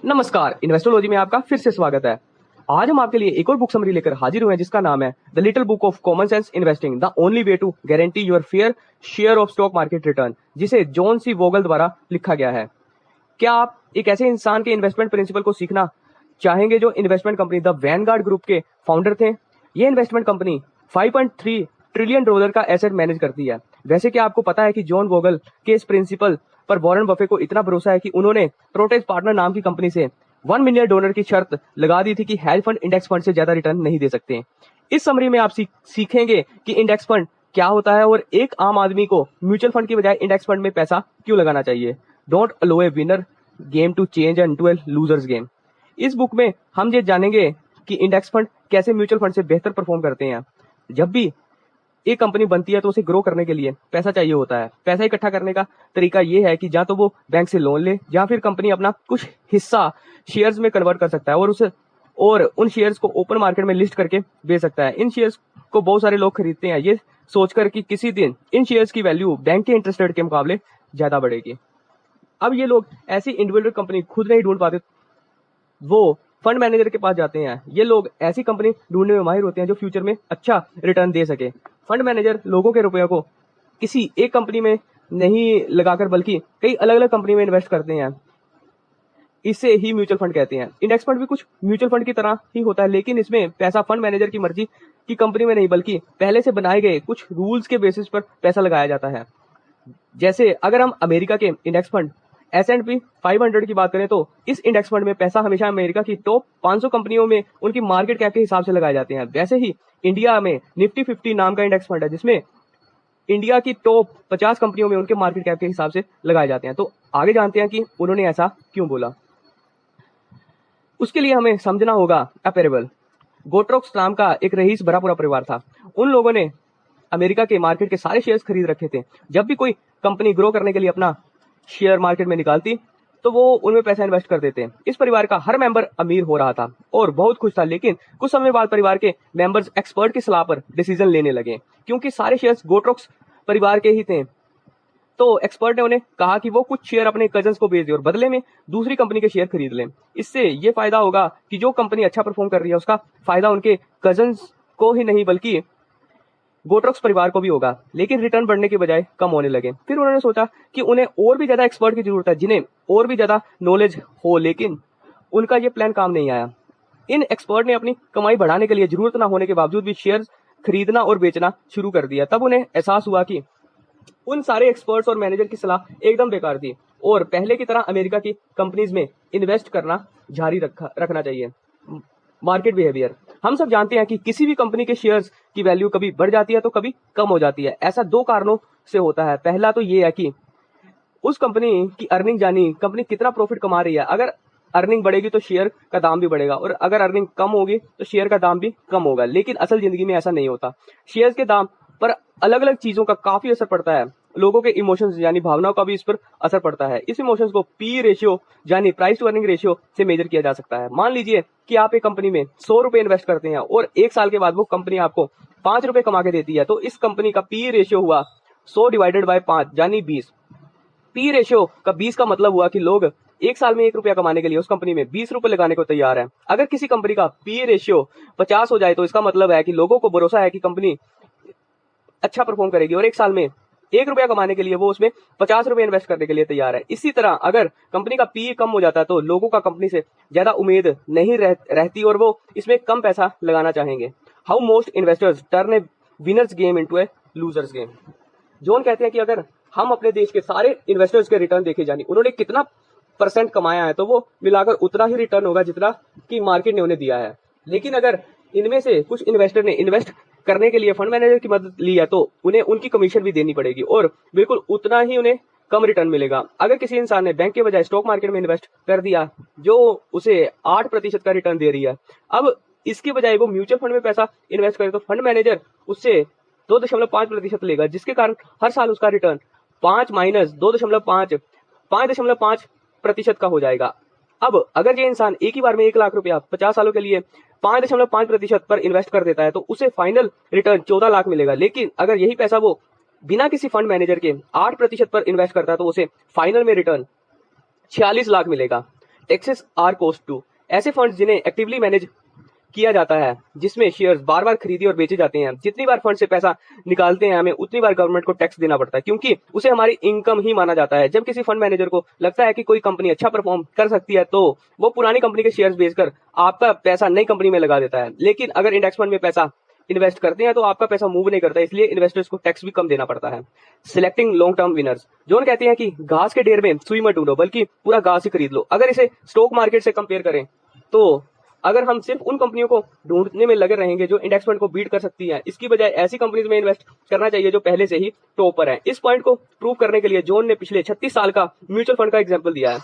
नमस्कार, इन्वेस्टोलॉजी में आपका फिर से स्वागत है। आज हम आपके लिए एक और बुक समरी लेकर हाजिर हुए हैं जिसका नाम है the little book of common sense investing, the only way to guarantee your fair share of stock market return, जिसे जॉन सी वोगल द्वारा लिखा गया है। क्या आप एक ऐसे इंसान के इन्वेस्टमेंट प्रिंसिपल को सीखना चाहेंगे जो investment company the Vanguard group के फाउंडर थे? ये इन्वेस्टमेंट कंपनी 5.3 ट्रिलियन डॉलर का एसेट मैनेज करती है। वैसे क्या आपको पता है कि जॉन वोगल के इस प्रिंसिपल पर वॉरेन बफे को इतना भरोसा है कि उन्होंने प्रोटेज पार्टनर नाम की कंपनी से $1 मिलियन की शर्त लगा दी थी कि हेज फंड इंडेक्स फंड से ज्यादा रिटर्न नहीं दे सकते। इस समरी में आप सीखेंगे कि इंडेक्स फंड क्या होता है और एक आम आदमी को म्यूचुअल फंड की बजाय इंडेक्स फंड में पैसा क्यों लगाना चाहिए। Don't allow a winner game to change into a loser's game. इस बुक में हम ये जानेंगे कि इंडेक्स फंड कैसे म्यूचुअल फंड से बेहतर परफॉर्म करते हैं। जब भी एक कंपनी बनती है तो उसे ग्रो करने के लिए पैसा चाहिए होता है। पैसा इकट्ठा करने का तरीका ये है कि या तो वो बैंक से लोन ले या फिर कंपनी अपना कुछ हिस्सा शेयर्स में कन्वर्ट कर सकता है और उन शेयर्स को ओपन मार्केट में लिस्ट करके बेच सकता है। इन शेयर्स को बहुत सारे लोग खरीदते हैं ये सोचकर कि किसी दिन इन शेयर्स की वैल्यू बैंक के इंटरेस्ट रेट के मुकाबले ज्यादा बढ़ेगी। अब ये लोग ऐसी इंडिविजुअल कंपनी खुद नहीं ढूंढ पाते, वो फंड मैनेजर के पास जाते हैं। ये लोग ऐसी कंपनी ढूंढने में माहिर होते हैं जो फ्यूचर में अच्छा रिटर्न दे सके। फंड मैनेजर लोगों के रुपयों को किसी एक कंपनी में नहीं लगाकर बल्कि कई अलग अलग कंपनी में इन्वेस्ट करते हैं। इसे ही म्यूचुअल फंड कहते हैं। इंडेक्स फंड भी कुछ म्यूचुअल फंड की तरह ही होता है, लेकिन इसमें पैसा फंड मैनेजर की मर्जी की कंपनी में नहीं बल्कि पहले से बनाए गए कुछ रूल्स के बेसिस पर पैसा लगाया जाता है। जैसे अगर हम अमेरिका के इंडेक्स फंड S&P 500 की बात करें तो इस इंडेक्स फंड में पैसा हमेशा अमेरिका की टॉप 500 कंपनियों में उनकी मार्केट कैप के हिसाब से लगाए जाते हैं। वैसे ही इंडिया में निफ्टी 50 नाम का इंडेक्स फंड है जिसमें इंडिया की टॉप 50 कंपनियों में उनके मार्केट कैप के हिसाब से लगाए जाते हैं। तो आगे जानते हैं कि उन्होंने ऐसा क्यों बोला। उसके लिए हमें समझना होगा अपेरेबल। गोट्रोक्स नाम का एक रईस भरा पूरा परिवार था। उन लोगों ने अमेरिका के मार्केट के सारे शेयर्स खरीद रखे थे। जब भी कोई कंपनी ग्रो करने के लिए अपना शेयर मार्केट में निकालती तो वो उनमें पैसा इन्वेस्ट कर देते। इस परिवार का हर मेंबर अमीर हो रहा था और बहुत खुश था, लेकिन कुछ समय बाद परिवार के मेंबर्स एक्सपर्ट की सलाह पर डिसीजन लेने लगे। क्योंकि सारे शेयर्स गोट्रोक्स परिवार के ही थे तो एक्सपर्ट ने उन्हें कहा कि वो कुछ शेयर अपने कजन्स को बेच दे और बदले में दूसरी कंपनी के शेयर खरीद लें। इससे ये फायदा होगा कि जो कंपनी अच्छा परफॉर्म कर रही है उसका फायदा उनके कजन्स को ही नहीं बल्कि गोट्रोक्स परिवार को भी होगा। लेकिन रिटर्न बढ़ने के बजाय कम होने लगे। फिर उन्होंने सोचा कि उन्हें और भी ज्यादा एक्सपर्ट की जरूरत है जिन्हें और भी ज्यादा नॉलेज हो, लेकिन उनका ये प्लान काम नहीं आया। इन एक्सपर्ट ने अपनी कमाई बढ़ाने के लिए जरूरत ना होने के बावजूद भी शेयर खरीदना और बेचना शुरू कर दिया। तब उन्हें एहसास हुआ कि उन सारे एक्सपर्ट्स और मैनेजर की सलाह एकदम बेकार थी और पहले की तरह अमेरिका की कंपनीज में इन्वेस्ट करना जारी रखना चाहिए। Market behaviour. हम सब जानते हैं कि किसी भी कंपनी के शेयर्स की वैल्यू कभी बढ़ जाती है तो कभी कम हो जाती है। ऐसा दो कारणों से होता है। पहला तो ये है कि उस कंपनी की अर्निंग जानी कंपनी कितना प्रॉफिट कमा रही है। अगर अर्निंग बढ़ेगी तो शेयर का दाम भी बढ़ेगा और अगर अर्निंग कम होगी तो शेयर का दाम भी कम होगा। लेकिन असल जिंदगी में ऐसा नहीं होता। शेयर्स के दाम पर अलग अलग चीजों का काफी असर पड़ता है। लोगों के इमोशंस यानी भावनाओं का भी इस पर असर पड़ता है। इस इमोशंस को पी रेशियो यानी प्राइस टू अर्निंग रेशियो से मेजर किया जा सकता है। मान लीजिए कि आप एक कंपनी में 100 रुपए इन्वेस्ट करते हैं और एक साल के बाद वो कंपनी आपको 5 रुपए कमा के देती है, तो इस कंपनी का पी रेशियो हुआ 100 डिवाइडेड बाय 5 यानी 20। पी रेशियो का 20 का मतलब हुआ कि लोग एक साल में 1 रुपया कमाने के लिए उस कंपनी में 20 रुपए लगाने को तैयार है। अगर किसी कंपनी का पी रेशियो 50 हो जाए तो इसका मतलब है कि लोगों को भरोसा है कि कंपनी अच्छा परफॉर्म करेगी और एक साल में 1 रुपया कमाने के लिए वो उसमें 50 रुपए इन्वेस्ट करने के लिए तैयार है। इसी तरह अगर कंपनी का पी कम हो जाता है तो लोगों का कंपनी से ज्यादा उम्मीद नहीं रहती और वो इसमें कम पैसा लगाना चाहेंगे। How most investors turn A winners game into a loser's game. John कहते हैं कि अगर हम अपने देश के सारे इन्वेस्टर्स के रिटर्न देखे जाने उन्होंने कितना % कमाया है तो वो मिलाकर उतना ही रिटर्न होगा जितना कि मार्केट ने उन्हें दिया है। लेकिन अगर इनमें से कुछ इन्वेस्टर ने इन्वेस्ट करने के लिए फंड मैनेजर की मदद ली है तो उन्हें उनकी कमीशन भी देनी पड़ेगी और बिल्कुल उतना ही उन्हें कम रिटर्न मिलेगा। अगर किसी इंसान ने बैंक के बजाय स्टॉक मार्केट में इन्वेस्ट कर दिया जो उसे 8% का रिटर्न दे रही है, अब इसके बजाय वो म्यूचुअल फंड में पैसा इन्वेस्ट करे तो फंड मैनेजर उससे 2.5% लेगा, जिसके कारण हर साल उसका रिटर्न 5 माइनस 2.5 5.5% का हो जाएगा। अब अगर ये इंसान एक ही बार में 1 लाख रुपया 50 सालों के लिए 5.5% पर इन्वेस्ट कर देता है तो उसे फाइनल रिटर्न 14 लाख मिलेगा। लेकिन अगर यही पैसा वो बिना किसी फंड मैनेजर के 8% पर इन्वेस्ट करता है तो उसे फाइनल में रिटर्न 46 लाख मिलेगा। Taxes are cost too. ऐसे फंड्स जिन्हें एक्टिवली मैनेज किया जाता है, जिसमें शेयर्स बार बार खरीदे और बेचे जाते हैं, जितनी बार फंड से पैसा निकालते हैं हमें उतनी बार गवर्नमेंट को टैक्स देना पड़ता है, क्योंकि उसे हमारी इनकम ही माना जाता है। जब किसी फंड मैनेजर को लगता है कि कोई कंपनी अच्छा परफॉर्म कर सकती है तो वो पुरानी कंपनी के शेयर्स बेचकर आपका पैसा नई कंपनी में लगा देता है। लेकिन अगर इंडेक्स फंड में पैसा इन्वेस्ट करते हैं तो आपका पैसा मूव नहीं करता, इसलिए इन्वेस्टर्स को टैक्स भी कम देना पड़ता है। Selecting long term winners. Zone कहते हैं कि घास के ढेर में सुई मत ढूंढो, बल्कि पूरा घास ही खरीद लो। अगर इसे स्टॉक मार्केट से कंपेयर करें तो अगर हम सिर्फ उन कंपनियों को ढूंढने में लगे रहेंगे जो इंडेक्स फंड को बीट कर सकती हैं, इसकी बजाय ऐसी कंपनीज में इन्वेस्ट करना चाहिए जो पहले से ही टॉप पर है। इस पॉइंट को प्रूव करने के लिए जोन ने पिछले 36 साल का म्यूचुअल फंड का एग्जांपल दिया है।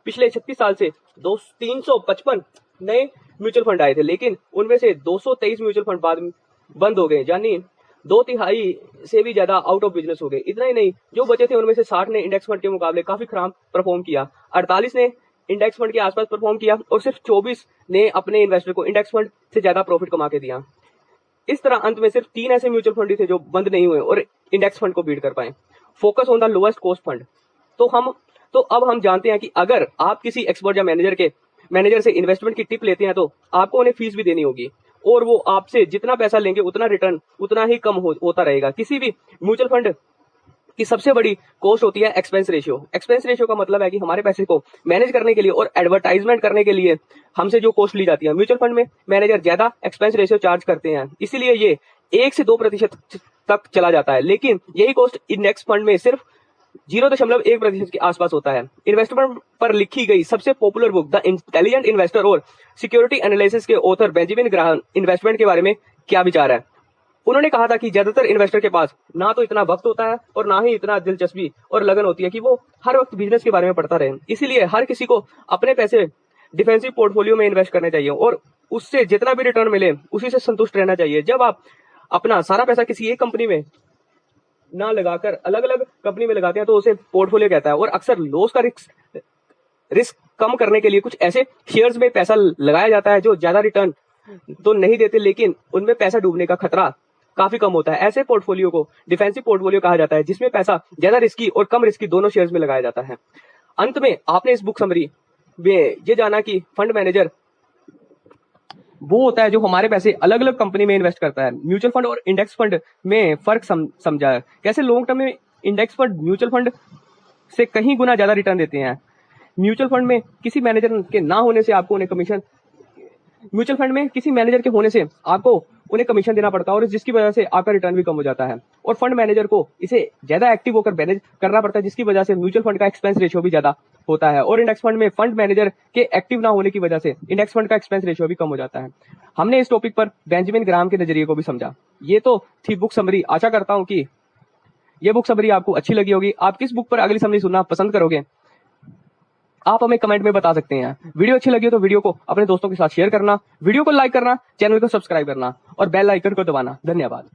पिछले 36 साल से 355 नए म्यूचुअल फंड आए थे, लेकिन उनमें से 223 म्यूचुअल फंड बाद में बंद हो गए, यानी 2/3 से भी ज्यादा आउट ऑफ बिजनेस हो गए। इतना ही नहीं, जो बचे थे उनमें से 60 ने इंडेक्स फंड के मुकाबले काफी खराब परफॉर्म किया, 48 ने इंडेक्स फंड के आसपास परफॉर्म किया और सिर्फ 24 ने अपने इन्वेस्टर को इंडेक्स फंड से ज्यादा प्रॉफिट कमा के दिया। इस तरह अंत में सिर्फ 3 ऐसे म्यूचुअल फंड थे जो बंद नहीं हुए और इंडेक्स फंड को बीट कर पाए। Focus on the lowest cost fund. तो अब हम जानते हैं कि अगर आप किसी एक्सपर्ट या मैनेजर से इन्वेस्टमेंट की टिप लेते हैं तो आपको उन्हें फीस भी देनी होगी, और वो आपसे जितना पैसा लेंगे उतना रिटर्न उतना ही कम होता रहेगा। किसी भी म्यूचुअल फंड की सबसे बड़ी कॉस्ट होती है एक्सपेंस रेशियो। एक्सपेंस रेशियो का मतलब है कि हमारे पैसे को मैनेज करने के लिए और एडवर्टाइजमेंट करने के लिए हमसे जो कॉस्ट ली जाती है। म्यूचुअल फंड में मैनेजर ज्यादा एक्सपेंस रेशियो चार्ज करते हैं, इसीलिए ये 1 से 2% तक चला जाता है, लेकिन यही कॉस्ट इंडेक्स फंड में सिर्फ 0.1% के आसपास होता है। इन्वेस्टमेंट पर लिखी गई सबसे popular book the intelligent investor और सिक्योरिटी एनालिसिस के ऑथर बेंजामिन ग्राहम इन्वेस्टमेंट के बारे में क्या विचार है। उन्होंने कहा था कि ज्यादातर इन्वेस्टर के पास ना तो इतना वक्त होता है और ना ही इतना दिलचस्पी और लगन होती है कि वो हर वक्त बिजनेस के बारे में पढ़ता रहे। इसीलिए हर किसी को अपने पैसे डिफेंसिव पोर्टफोलियो में इन्वेस्ट करने चाहिए और उससे जितना भी रिटर्न मिले उसी से संतुष्ट रहना चाहिए। जब आप अपना सारा पैसा किसी एक कंपनी में ना लगाकर अलग अलग कंपनी में लगाते हैं तो उसे पोर्टफोलियो कहता है। और अक्सर लॉस का रिस्क कम करने के लिए कुछ ऐसे शेयर्स में पैसा लगाया जाता है जो ज्यादा रिटर्न तो नहीं देते, लेकिन उनमें पैसा डूबने का खतरा काफी कम होता है। ऐसे पोर्टफोलियो को डिफेंसिव पोर्टफोलियो कहा जाता है, जिसमें पैसा ज्यादा रिस्की और कम रिस्की दोनों शेयर्स में लगाया जाता है। अंत में आपने इस बुक समरी में ये जाना कि फंड मैनेजर वो होता है जो हमारे पैसे अलग अलग कंपनी में इन्वेस्ट करता है। म्यूचुअल फंड और इंडेक्स फंड में फर्क समझा है, कैसे लॉन्ग टर्म में इंडेक्स फंड म्यूचुअल फंड से कहीं गुना ज्यादा रिटर्न देते हैं। म्यूचुअल फंड में किसी मैनेजर के ना होने से आपको उन्हें कमीशन म्यूचुअल फंड में किसी मैनेजर के होने से आपको उन्हें कमीशन देना पड़ता है और जिसकी वजह से आपका रिटर्न भी कम हो जाता है। और फंड मैनेजर को इसे ज्यादा एक्टिव होकर मैनेज करना पड़ता है, जिसकी वजह से म्यूचुअल फंड का एक्सपेंस रेशियो भी ज्यादा होता है। और इंडेक्स फंड में फंड मैनेजर के एक्टिव ना होने की वजह से इंडेक्स फंड का एक्सपेंस रेशियो भी कम हो जाता है। हमने इस टॉपिक पर बेंजामिन ग्राहम के नजरिए को भी समझा। ये तो थी बुक समरी। आशा करता हूं कि ये बुक समरी आपको अच्छी लगी होगी। आप किस बुक पर अगली समरी सुनना पसंद करोगे आप हमें कमेंट में बता सकते हैं। वीडियो अच्छी लगी हो तो वीडियो को अपने दोस्तों के साथ शेयर करना, वीडियो को लाइक करना, चैनल को सब्सक्राइब करना और बेल आइकन को दबाना। धन्यवाद।